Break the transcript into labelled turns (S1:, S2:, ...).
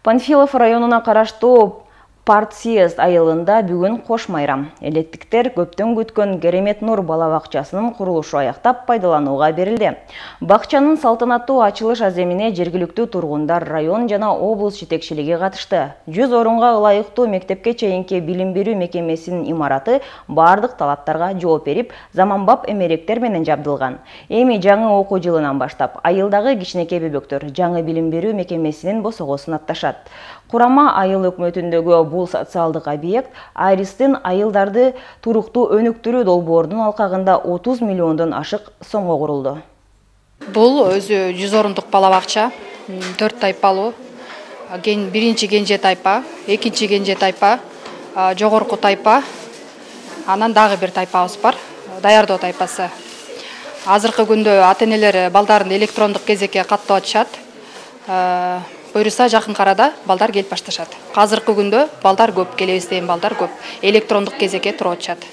S1: Панфилов районуна караштуу Партсъезд айылында бүгүн кош майрам. Элеттиктер көптөн күткөн Керемет Нур бала бакчасынын курулушу аяктап пайдаланууга берилди. Бакчанын салтанаттуу ачылыш аземине жергиликтүү тургундар, район жана облус жетекчилиги катышты. 100 орунга ылайыктуу мектепке чейинки билим берүү мекемесинин имараты бардык талаптарга жооп берип, заманбап эмеректер менен жабдылган. Эми жаңы окуу жылынан баштап айылдагы кичинекей бөбөктөр жаңы билим берүү мекемесинин босогосун атташат. Курама айыл өкмөтүндөгү бул социалдык объект Айристин айылдарды туруктуу өнүктүрүү долбоорунун алкагында 30 миллиондон ашык сомго курулду.
S2: Бул өзү 100 орундук бала бакча, 4 тайпалуу. Биринчи кенже тайпа, экинчи кенже тайпа, жогорку тайпа, анан дагы бир тайпабыз бар, даярдоо тайпасы. Азыркы күндө ата-энелер балдарын электрондук кезекке каттап атышат. Буюрса жакын арада балдар келип башташат. Азыркы күндө балдар көп, келебиз деген балдар көп. Электрондук кезекке туруп атышат.